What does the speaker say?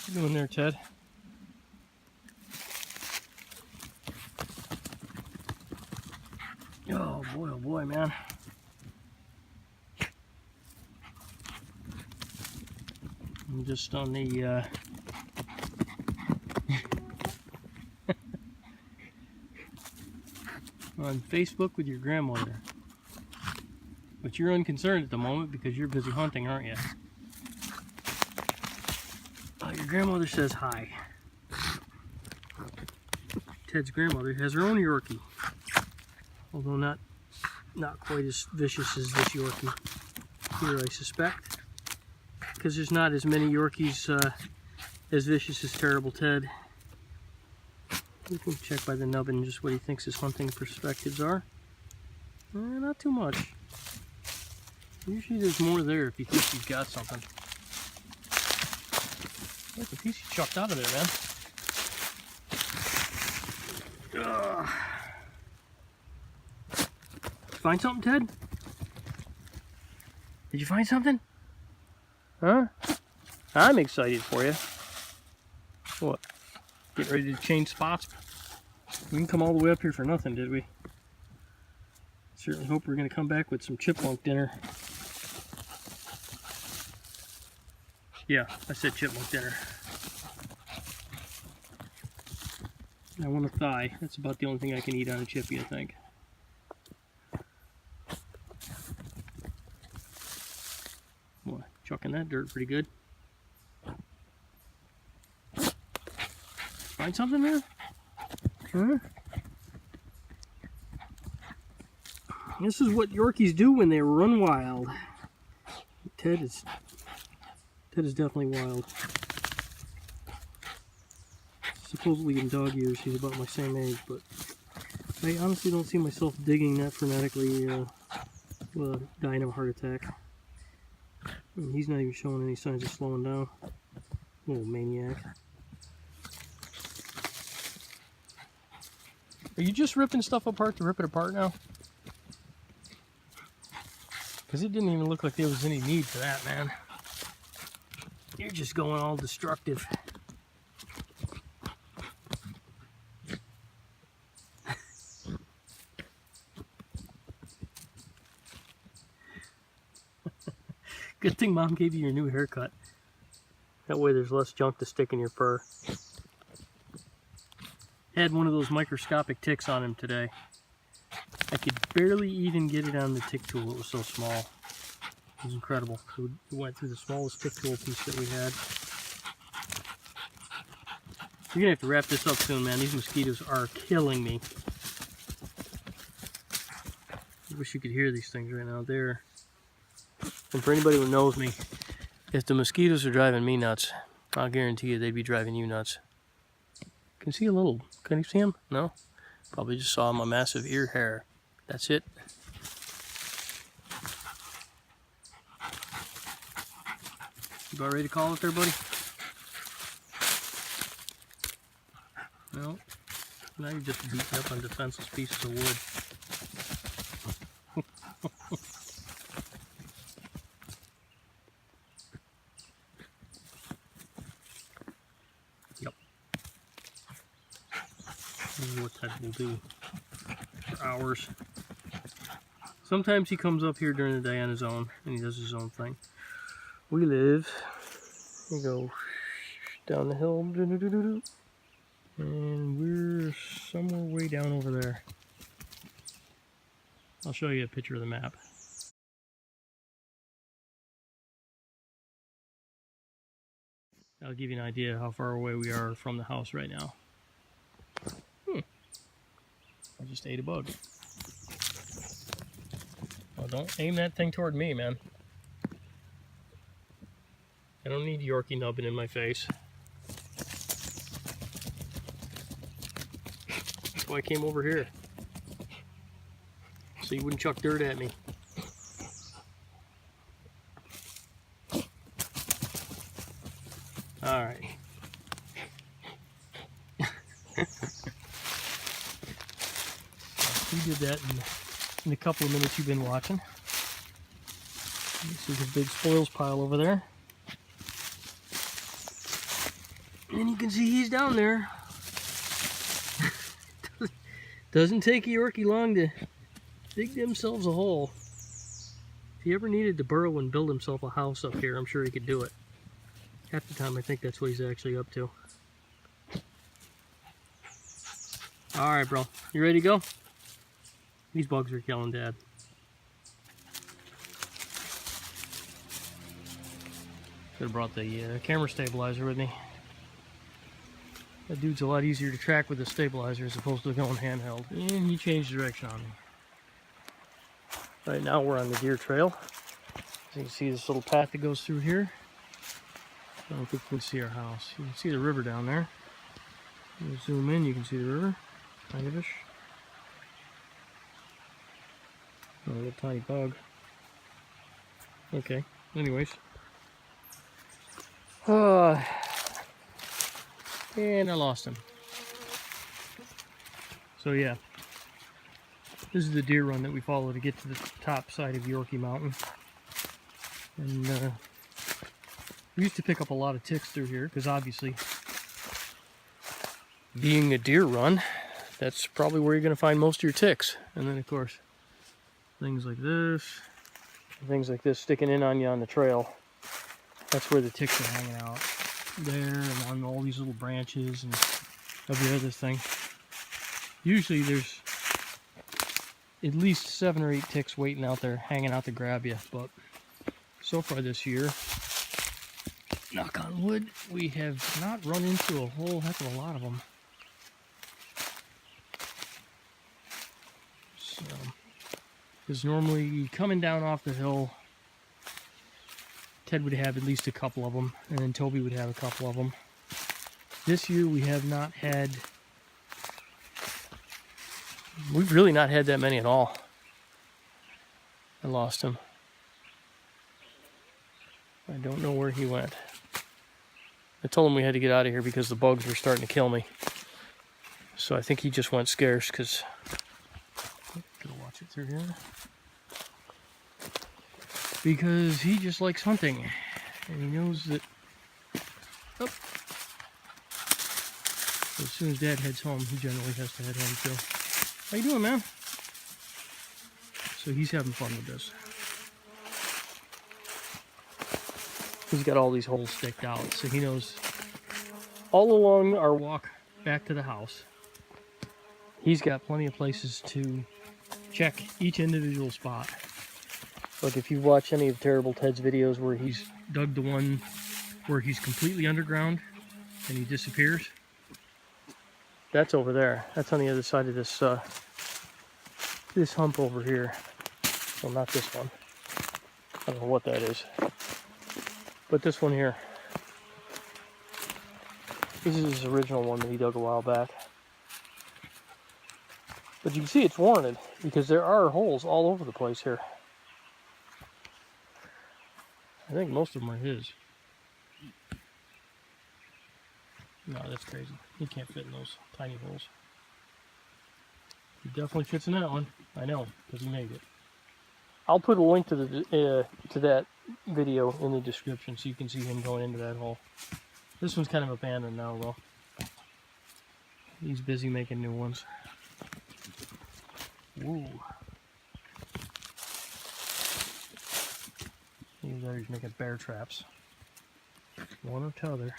What you doing there, Ted? Oh boy, man. I'm just on the on Facebook with your grandmother. But you're unconcerned at the moment because you're busy hunting, aren't you? Oh, your grandmother says hi. Ted's grandmother has her own Yorkie. Although not quite as vicious as this Yorkie here, I suspect. Because there's not as many Yorkies as vicious as TerribleTed. We can check by the nubbin just what he thinks his hunting perspectives are. Not too much. Usually there's more there if he thinks he's got something. Look, the piece he chucked out of there, man. Ugh. Find something, Ted? Did you find something? Huh? I'm excited for you. What? Get ready to change spots? We didn't come all the way up here for nothing, did we? Certainly hope we're going to come back with some chipmunk dinner. Yeah, I said chipmunk dinner. I want a thigh. That's about the only thing I can eat on a chippy, I think. Boy, chucking that dirt pretty good. Find something there? Huh? This is what Yorkies do when they run wild. Ted is definitely wild. Supposedly in dog years he's about my same age, but I honestly don't see myself digging that frenetically with dying of a heart attack. I mean, he's not even showing any signs of slowing down. Little maniac. Are you just ripping stuff apart to rip it apart now? Because it didn't even look like there was any need for that, man. You're just going all destructive. Good thing Mom gave you your new haircut. That way there's less junk to stick in your fur. Had one of those microscopic ticks on him today. I could barely even get it on the tick tool, it was so small. It was incredible. We went through the smallest tick tool piece that we had. You're gonna have to wrap this up soon, man. These mosquitoes are killing me. I wish you could hear these things right now. There. And for anybody who knows me, if the mosquitoes are driving me nuts, I'll guarantee you they'd be driving you nuts. Can you see a little? Can you see him? No? Probably just saw my massive ear hair. That's it. You about ready to call it there, buddy? No. Now you're just beating up on defenseless pieces of wood. Yep. This is what Ted will do for hours. Sometimes he comes up here during the day on his own and he does his own thing. We live, we go down the hill, and we're somewhere way down over there. I'll show you a picture of the map. That'll give you an idea how far away we are from the house right now. I just ate a bug. Well, don't aim that thing toward me, man. I don't need Yorkie nubbin in my face. That's why I came over here. So you wouldn't chuck dirt at me. Alright. We did that in a couple of minutes you've been watching. This is a big spoils pile over there. And you can see he's down there. Doesn't take a Yorkie long to dig themselves a hole. If he ever needed to burrow and build himself a house up here, I'm sure he could do it. Half the time I think that's what he's actually up to. Alright, bro. You ready to go? These bugs are killing Dad. Should have brought the camera stabilizer with me. That dude's a lot easier to track with the stabilizer as opposed to going handheld. And he changed direction on me. Right now we're on the deer trail. As you can see this little path that goes through here. I don't think you can see our house. You can see the river down there. You zoom in, you can see the river. Kind of-ish. Oh, a little tiny bug. Okay, anyways. And I lost him. So yeah, this is the deer run that we follow to get to the top side of Yorkie Mountain. And we used to pick up a lot of ticks through here because obviously, being a deer run, that's probably where you're going to find most of your ticks. And then of course, things like this sticking in on you on the trail. That's where the ticks are hanging out. There and on all these little branches and every other thing. Usually there's at least 7 or 8 ticks waiting out there, hanging out to grab you. But so far this year, knock on wood, we have not run into a whole heck of a lot of them. So, because normally coming down off the hill, Ted would have at least a couple of them, and then Toby would have a couple of them. This year we have not had, we've really not had that many at all. I lost him. I don't know where he went. I told him we had to get out of here because the bugs were starting to kill me. So I think he just went scarce because, gotta watch it through here. Because he just likes hunting, and he knows that. Oh. As soon as Dad heads home, he generally has to head home too. How you doing, man? So he's having fun with this. He's got all these holes staked out, so he knows all along our walk back to the house, he's got plenty of places to check each individual spot. Like if you watch any of TerribleTed's videos where he's dug the one where he's completely underground and he disappears, that's over there. That's on the other side of this this hump over here. Well, not this one. I don't know what that is. But this one here. This is his original one that he dug a while back. But you can see it's warranted because there are holes all over the place here. I think most of them are his. No, that's crazy. He can't fit in those tiny holes. He definitely fits in that one. I know, because he made it. I'll put a link to the to that video in the description so you can see him going into that hole. This one's kind of abandoned now, though. He's busy making new ones. Woo. He's making bear traps. One or t'other.